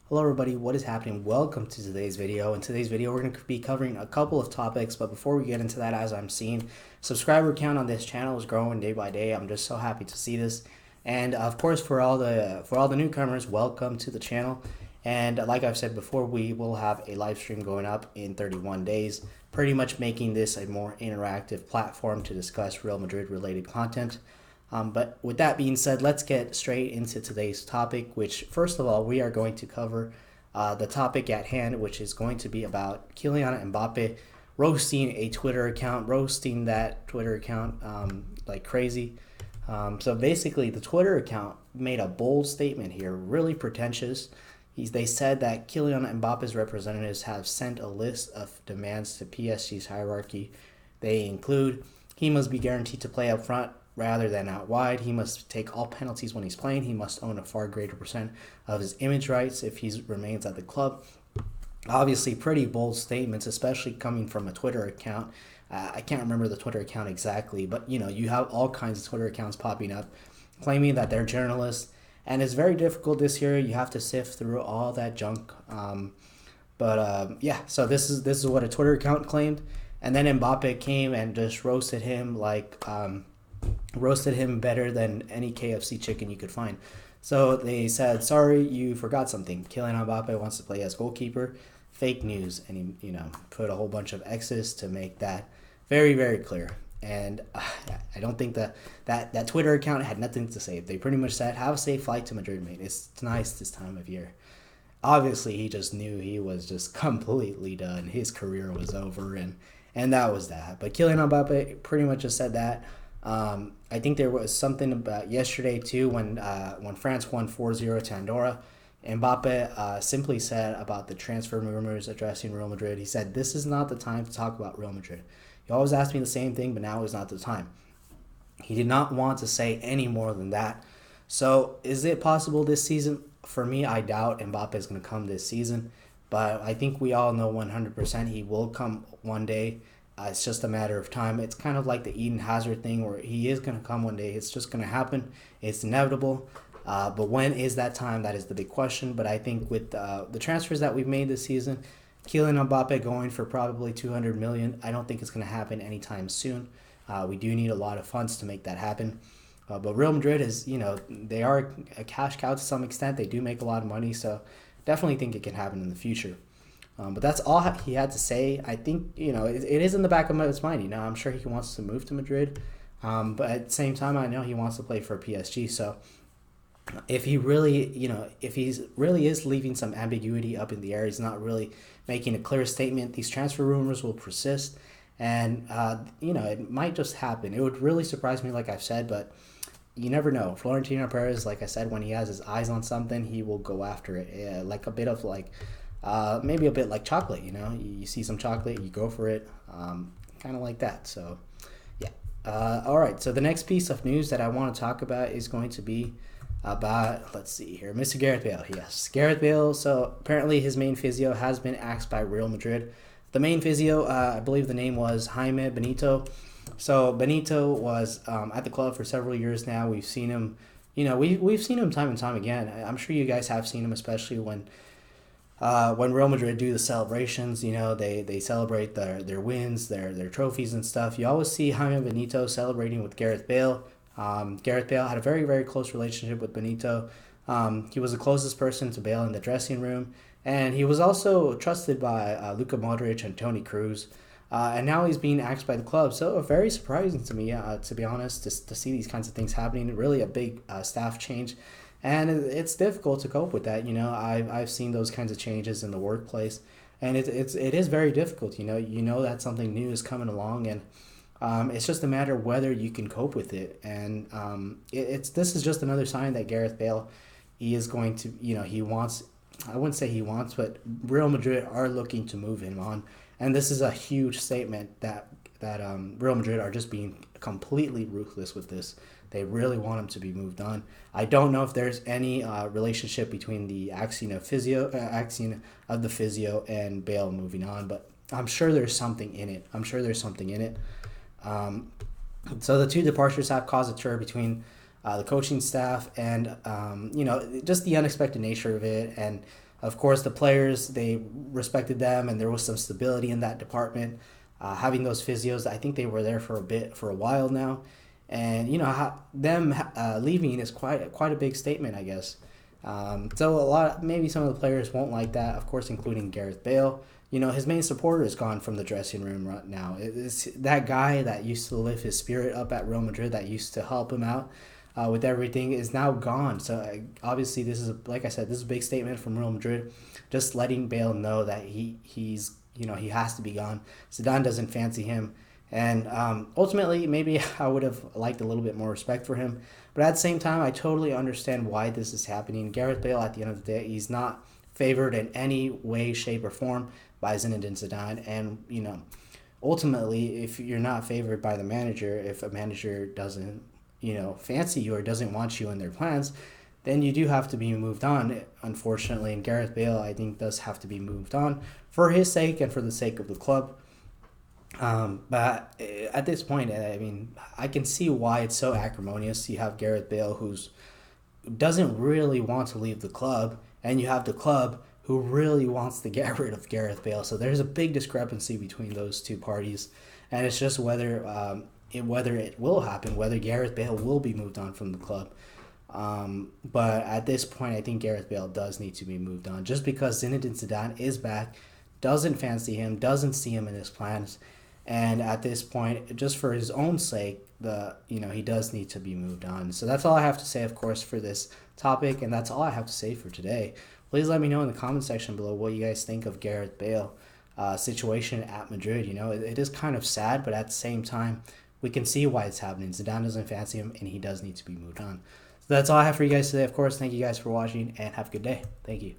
Hello everybody, what is happening? Welcome to today's video. In today's video, we're going to be covering a couple of topics, but before we get into that, as I'm seeing, subscriber count on this channel is growing day by day. I'm just so happy to see this. And of course, for all the newcomers, welcome to the channel. And like I've said before, we will have a live stream going up in 31 days, pretty much making this a more interactive platform to discuss Real Madrid related content. But with that being said, let's get straight into today's topic, which first of all, we are going to cover the topic at hand, which is going to be about Kylian Mbappe roasting a Twitter account, roasting that Twitter account like crazy. So basically, the Twitter account made a bold statement here, really pretentious. They said that Kylian Mbappe's representatives have sent a list of demands to PSG's hierarchy. They include he must be guaranteed to play up front rather than out wide. He must take all penalties when he's playing. He must own a far greater percent of his image rights if he remains at the club. Obviously, pretty bold statements, especially coming from a Twitter account. I can't remember the Twitter account exactly, but you have all kinds of Twitter accounts popping up claiming that they're journalists, and it's very difficult this year. You have to sift through all that junk. Yeah, so this is what a Twitter account claimed, and then Mbappe came and just roasted him roasted him better than any KFC chicken you could find. So they said, sorry, you forgot something. Kylian Mbappe wants to play as goalkeeper. Fake news. And he, put a whole bunch of X's to make that very, very clear. And I don't think that Twitter account had nothing to say. They pretty much said, have a safe flight to Madrid, mate. It's nice this time of year. Obviously, he just knew he was just completely done. His career was over, and that was that. But Kylian Mbappe pretty much just said that. I think there was something about yesterday too when France won 4-0 to Andorra. Mbappe simply said about the transfer rumors addressing Real Madrid. He said, "This is not the time to talk about Real Madrid. You always ask me the same thing, but now is not the time." He did not want to say any more than that. So is it possible this season? For me, I doubt Mbappe is going to come this season, but I think we all know 100% he will come one day. It's just a matter of time. It's kind of like the Eden Hazard thing where he is going to come one day. It's just going to happen. It's inevitable. But when is that time? That is the big question. But I think with the transfers that we've made this season, Kylian Mbappe going for probably 200 million, I don't think it's going to happen anytime soon. We do need a lot of funds to make that happen. But Real Madrid is, they are a cash cow to some extent. They do make a lot of money. So definitely think it can happen in the future. But that's all he had to say. I think, it is in the back of his mind. I'm sure he wants to move to Madrid. But at the same time, I know he wants to play for PSG. So if he really, if he's really is leaving some ambiguity up in the air, he's not really making a clear statement, these transfer rumors will persist. And, it might just happen. It would really surprise me, like I've said, but you never know. Florentino Perez, like I said, when he has his eyes on something, he will go after it. Like a bit of maybe a bit like chocolate, you see some chocolate, you go for it, kind of like that. So yeah. All right, so the next piece of news that I want to talk about is going to be about, let's see here, Mr. Gareth Bale. Yes, Gareth Bale. So apparently his main physio has been axed by Real Madrid. The main physio, I believe the name was Jaime Benito. So Benito was at the club for several years now. We've seen him, we've seen him time and time again. I'm sure you guys have seen him, especially when Real Madrid do the celebrations. They celebrate their wins, their trophies and stuff. You always see Jaime Benito celebrating with Gareth Bale. Gareth Bale had a very, very close relationship with Benito. He was the closest person to Bale in the dressing room, and he was also trusted by Luka Modric and Toni Kroos. And now he's being axed by the club. So very surprising to me, to be honest, to see these kinds of things happening. Really a big staff change. And it's difficult to cope with that. I've seen those kinds of changes in the workplace, and it is very difficult. That something new is coming along, and it's just a matter of whether you can cope with it. And this is just another sign that Gareth Bale, he is going to, he wants. I wouldn't say he wants, but Real Madrid are looking to move him on, and this is a huge statement that Real Madrid are just being completely ruthless with this. They really want him to be moved on. I don't know if there's any relationship between the axing of the physio and Bale moving on, but I'm sure there's something in it. So the two departures have caused a stir between the coaching staff and just the unexpected nature of it. And Of course, the players, they respected them, and there was some stability in that department. Having those physios, I think they were there for a while now, and them leaving is quite a big statement, I guess. So maybe some of the players won't like that, of course, including Gareth Bale. His main supporter is gone from the dressing room right now. It's that guy that used to lift his spirit up at Real Madrid, that used to help him out with everything, is now gone. So obviously, this is like I said, this is a big statement from Real Madrid, just letting Bale know that he has to be gone. Zidane doesn't fancy him, and ultimately, maybe I would have liked a little bit more respect for him. But at the same time, I totally understand why this is happening. Gareth Bale, at the end of the day, he's not favored in any way, shape, or form by Zinedine Zidane. And, ultimately, if you're not favored by the manager, if a manager doesn't, fancy you or doesn't want you in their plans, then you do have to be moved on, unfortunately. And Gareth Bale, I think, does have to be moved on for his sake and for the sake of the club. But at this point, I mean, I can see why it's so acrimonious. You have Gareth Bale, who's doesn't really want to leave the club, and you have the club who really wants to get rid of Gareth Bale. So there's a big discrepancy between those two parties, and it's just whether it will happen, whether Gareth Bale will be moved on from the club. But at this point, I think Gareth Bale does need to be moved on, just because Zinedine Zidane is back, doesn't fancy him, doesn't see him in his plans, and at this point, just for his own sake, he does need to be moved on. So that's all I have to say, of course, for this topic, and that's all I have to say for today. Please let me know in the comment section below what you guys think of Gareth Bale situation at Madrid. It is kind of sad, but at the same time, we can see why it's happening. Zidane doesn't fancy him, and he does need to be moved on. So that's all I have for you guys today. Of course, thank you guys for watching, and have a good day. Thank you.